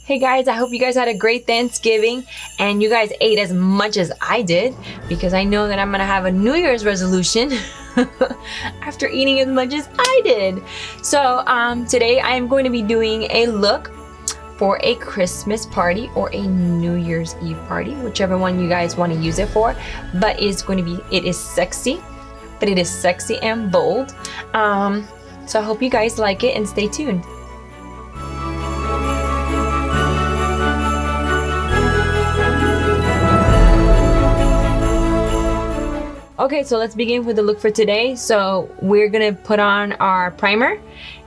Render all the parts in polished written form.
Hey guys, I hope you guys had a great Thanksgiving and you guys ate as much as I did, because I know that I'm gonna have a New Year's resolution after eating as much as I did. So today I am going to be doing a look for a Christmas party or a New Year's Eve party, whichever one you guys want to use it for. But it is sexy, but it is sexy and bold. So I hope you guys like it and stay tuned. Okay, so let's begin with the look for today. So we're gonna put on our primer,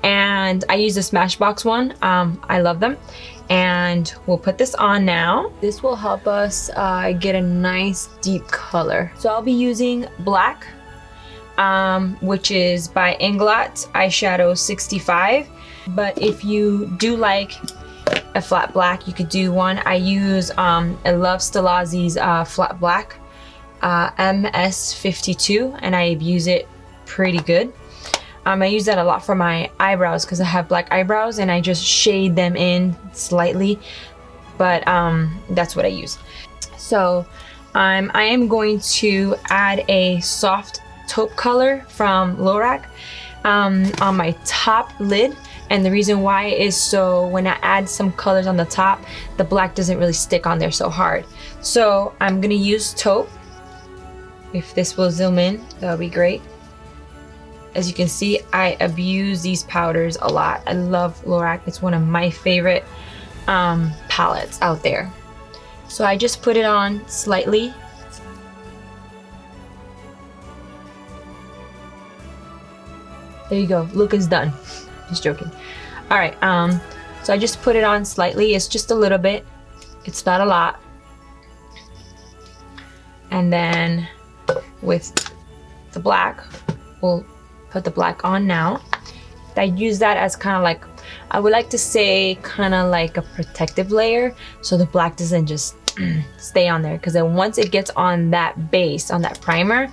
and I use the Smashbox one. I love them, and we'll put this on now. This will help us get a nice deep color. So I'll be using black, which is by Inglot eyeshadow 65. But if you do like a flat black, you could do one. I use I love Stelazzi's flat black. MS52, and I use it pretty good. I use that a lot for my eyebrows because I have black eyebrows and I just shade them in slightly, but that's what I use. So I am going to add a soft taupe color from Lorac on my top lid, and the reason why is so when I add some colors on the top, the black doesn't really stick on there so hard. So I'm gonna use taupe. If this will zoom in, that would be great. As you can see, I abuse these powders a lot. I love Lorac. It's one of my favorite palettes out there. So I just put it on slightly. There you go. Look is done. Just joking. All right. So I just put it on slightly. It's just a little bit. It's not a lot. And then with the black, we'll put the black on now. I use that as kind of like, I would like to say kind of like a protective layer, so the black doesn't just stay on there, because then once it gets on that base, on that primer,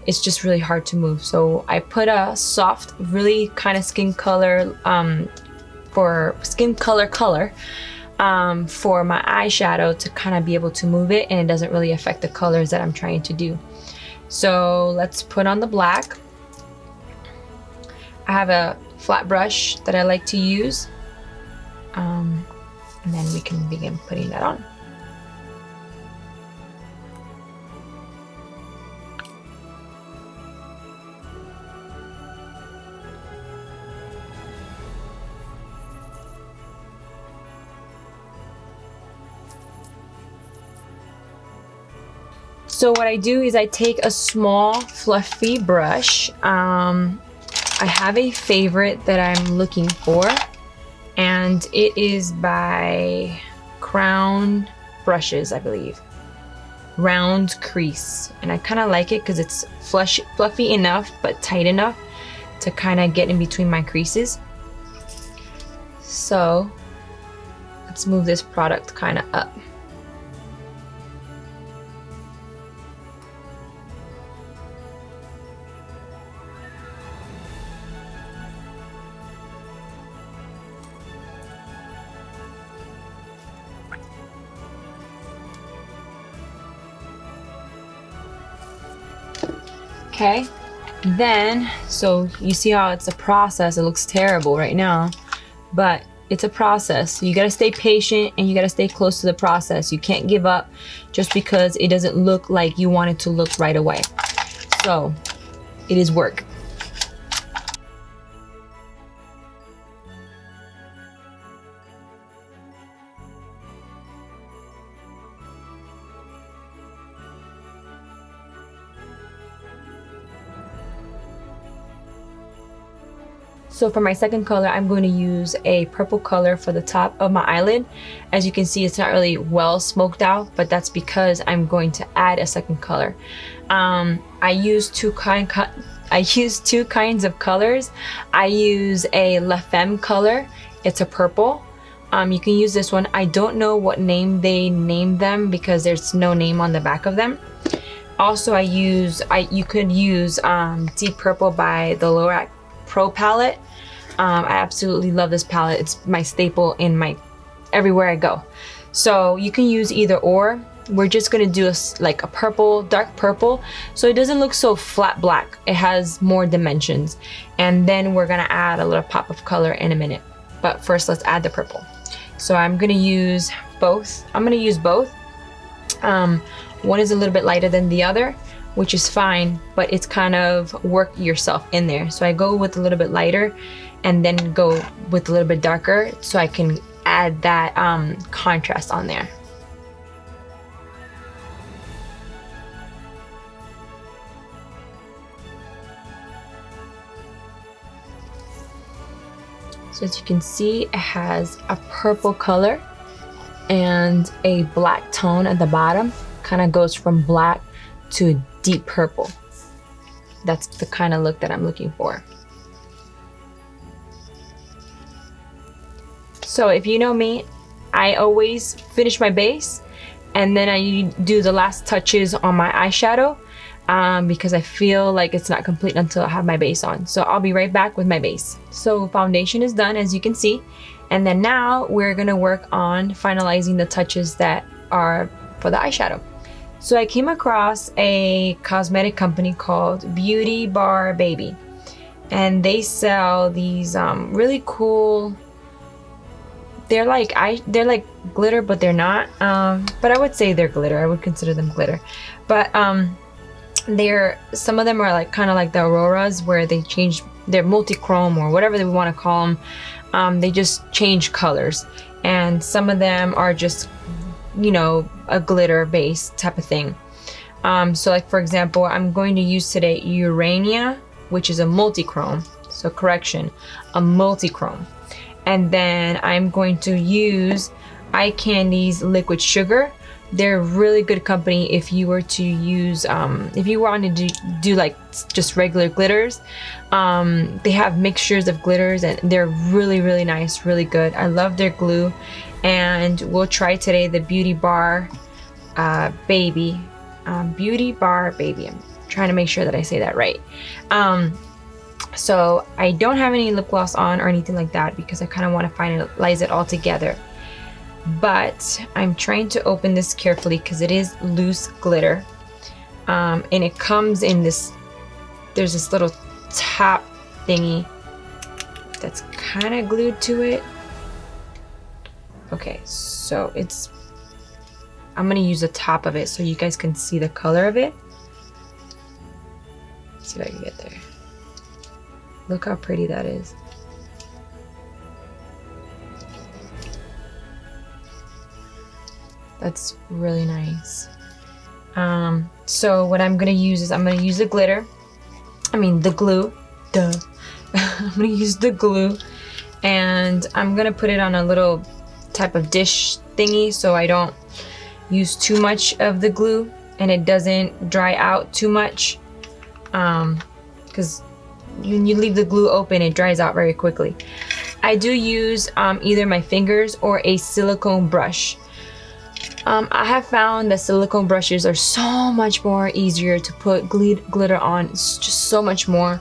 it's just really hard to move. So I put a soft, really kind of skin color for my eyeshadow to kind of be able to move it, and it doesn't really affect the colors that I'm trying to do. So let's put on the black. I have a flat brush that I like to use, and then we can begin putting that on. So what I do is I take a small fluffy brush. I have a favorite that I'm looking for, and it is by Crown Brushes, I believe. Round Crease. And I kind of like it because it's fluffy enough but tight enough to kind of get in between my creases. So let's move this product kind of up. Okay, then, so you see how it's a process. It looks terrible right now, but it's a process. So you gotta stay patient and you gotta stay close to the process. You can't give up just because it doesn't look like you want it to look right away. So it is work. So for my second color, I'm going to use a purple color for the top of my eyelid. As you can see, it's not really well smoked out, but that's because I'm going to add a second color. I use two kinds of colors. I use a LaFemme color. It's a purple. You can use this one. I don't know what name they named them because there's no name on the back of them. Also, you could use Deep Purple by the Lorac Pro Palette. I absolutely love this palette. It's my staple in my everywhere I go. So you can use either or. We're just gonna do like a purple, dark purple, so it doesn't look so flat black. It has more dimensions. And then we're gonna add a little pop of color in a minute. But first, let's add the purple. So I'm gonna use both. One is a little bit lighter than the other, which is fine, but it's kind of work yourself in there. So I go with a little bit lighter and then go with a little bit darker so I can add that contrast on there. So as you can see, it has a purple color and a black tone at the bottom. Kind of goes from black to a deep purple. That's the kind of look that I'm looking for. So if you know me, I always finish my base and then I do the last touches on my eyeshadow because I feel like it's not complete until I have my base on. So I'll be right back with my base. So foundation is done, as you can see. And then now we're gonna work on finalizing the touches that are for the eyeshadow. So I came across a cosmetic company called Beauty Bar Baby. And they sell these really cool, they're like glitter, but they're not. But I would say they're glitter. I would consider them glitter. But some of them are like kind of like the Auroras, where they change, they're multi-chrome or whatever they want to call them. They just change colors, and some of them are just, you know, a glitter base type of thing. So like for example, I'm going to use today Urania, which is a multi-chrome. So correction, a multi-chrome. And then I'm going to use Eye Candy's Liquid Sugar. They're really good company if you were to use, if you wanted to do like just regular glitters. They have mixtures of glitters and they're really, really nice, really good. I love their glue. And we'll try today the Beauty Bar Baby. Beauty Bar Baby. I'm trying to make sure that I say that right. So I don't have any lip gloss on or anything like that because I kind of want to finalize it all together. But I'm trying to open this carefully because it is loose glitter. And it comes in this, there's this little top thingy that's kind of glued to it. Okay, so I'm gonna use the top of it so you guys can see the color of it. Let's see if I can get there. Look how pretty that is. That's really nice. So what I'm gonna use is I'm gonna use the glitter. The glue. Duh. I'm gonna use the glue, and I'm gonna put it on a little type of dish thingy so I don't use too much of the glue and it doesn't dry out too much. Because when you leave the glue open, it dries out very quickly. I do use either my fingers or a silicone brush. I have found that silicone brushes are so much more easier to put glitter on. It's just so much more.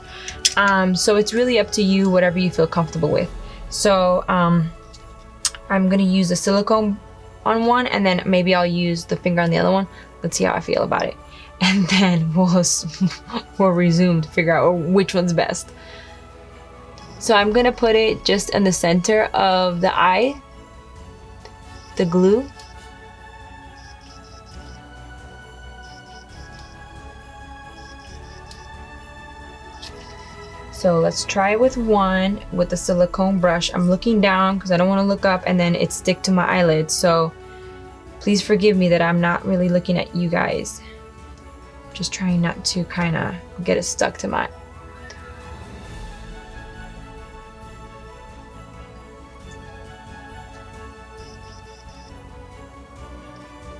So it's really up to you, whatever you feel comfortable with. So I'm gonna use the silicone on one, and then maybe I'll use the finger on the other one. Let's see how I feel about it. And then we'll resume to figure out which one's best. So I'm gonna put it just in the center of the eye, the glue. So let's try with one with the silicone brush. I'm looking down because I don't want to look up and then it stick to my eyelids. So please forgive me that I'm not really looking at you guys. Just trying not to kind of get it stuck to my...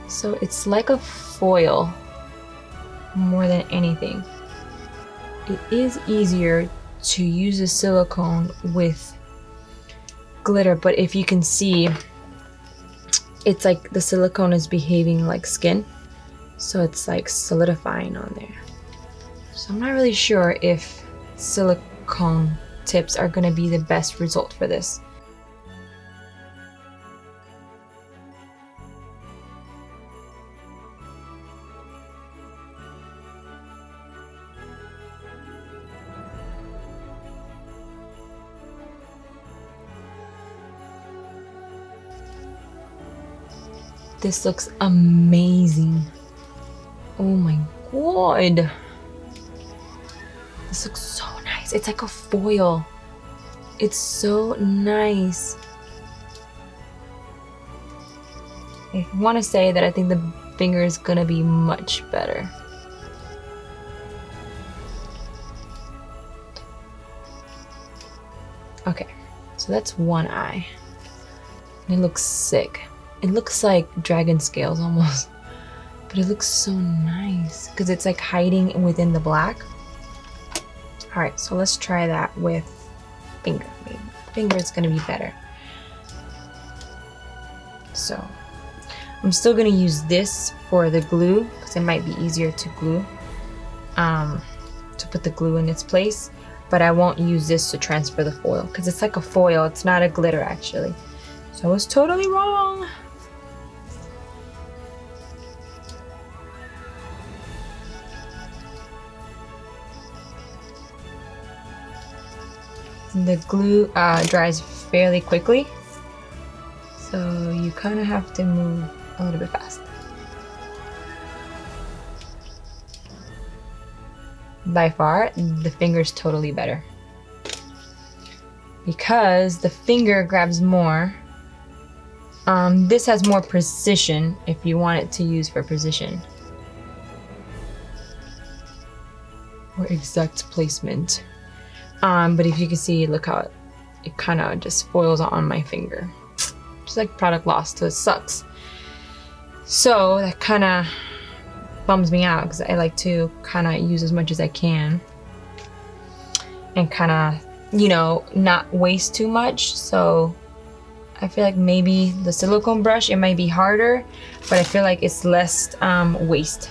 So it's like a foil more than anything. It is easier to use a silicone with glitter, but if you can see, it's like the silicone is behaving like skin, so it's like solidifying on there. So I'm not really sure if silicone tips are going to be the best result for this. This looks amazing. Oh my god. This looks so nice. It's like a foil. It's so nice. I want to say that I think the finger is gonna be much better. Okay, so that's one eye. And it looks sick. It looks like dragon scales almost. But it looks so nice because it's like hiding within the black. All right, so let's try that with finger. Maybe finger is gonna be better. So I'm still gonna use this for the glue because it might be easier to glue, to put the glue in its place. But I won't use this to transfer the foil because it's like a foil. It's not a glitter actually. So I was totally wrong. The glue dries fairly quickly, so you kind of have to move a little bit fast. By far, the finger's totally better because the finger grabs more. This has more precision if you want it to use for precision or exact placement. But if you can see, look how it kind of just foils on my finger. It's like product loss, so it sucks. So that kind of bums me out because I like to kind of use as much as I can and kind of, you know, not waste too much. So I feel like maybe the silicone brush, it might be harder, but I feel like it's less waste.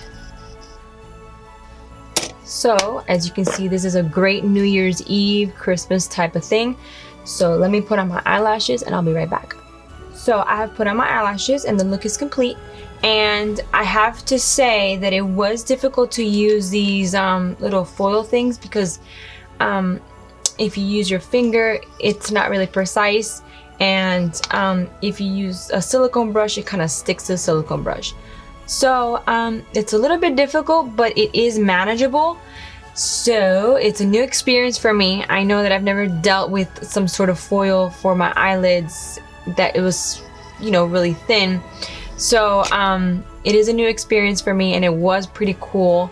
So as you can see, this is a great New Year's Eve, Christmas type of thing. So let me put on my eyelashes and I'll be right back. So I have put on my eyelashes and the look is complete. And I have to say that it was difficult to use these little foil things because if you use your finger, it's not really precise. And if you use a silicone brush, it kind of sticks to the silicone brush. So it's a little bit difficult, but it is manageable. So it's a new experience for me. I know that I've never dealt with some sort of foil for my eyelids that it was, you know, really thin. So it is a new experience for me and it was pretty cool.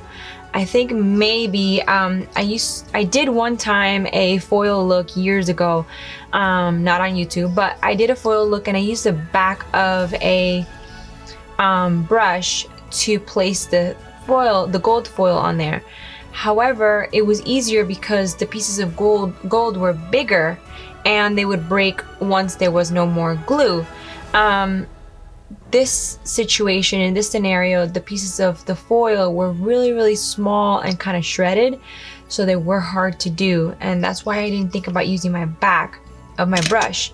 I think maybe I did one time a foil look years ago, not on YouTube, but I did a foil look and I used the back of a brush to place the foil, the gold foil on there. However, it was easier because the pieces of gold were bigger and they would break once there was no more glue. This situation, in this scenario, the pieces of the foil were really small and kind of shredded, so they were hard to do, and that's why I didn't think about using my back of my brush.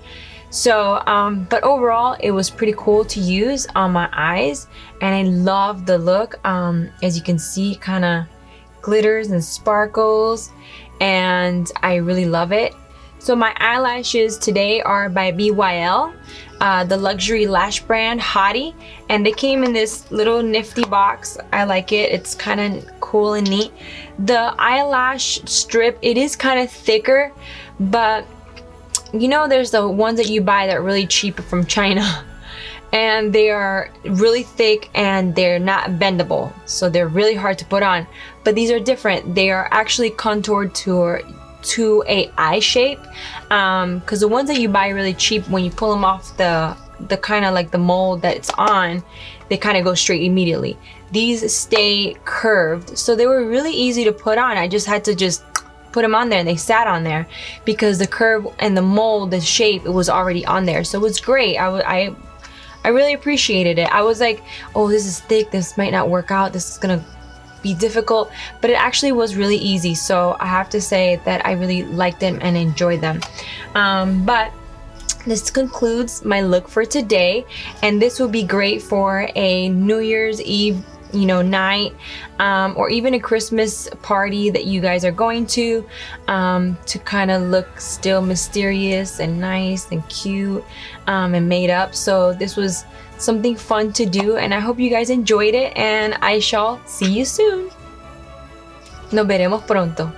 So but overall it was pretty cool to use on my eyes and I love the look. As you can see, kind of glitters and sparkles and I really love it. So my eyelashes today are by BYL, the luxury lash brand Hottie, and they came in this little nifty box. I like it. It's kind of cool and neat. The eyelash strip, it is kind of thicker, but you know, there's the ones that you buy that are really cheap from China and they are really thick and they're not bendable, so they're really hard to put on. But these are different. They are actually contoured to a eye shape, because the ones that you buy really cheap, when you pull them off the kind of like the mold that it's on, they kind of go straight immediately. These stay curved, so they were really easy to put on. I just had to put them on there and they sat on there because the curve and the mold, the shape, it was already on there. So it was great. I really appreciated it. I was like, oh, this is thick, this might not work out, this is gonna be difficult, but it actually was really easy. So I have to say that I really liked them and enjoyed them. But this concludes my look for today, and this will be great for a New Year's Eve you know, night, or even a Christmas party that you guys are going to kind of look still mysterious and nice and cute, and made up. So this was something fun to do, and I hope you guys enjoyed it, and I shall see you soon. Nos veremos pronto.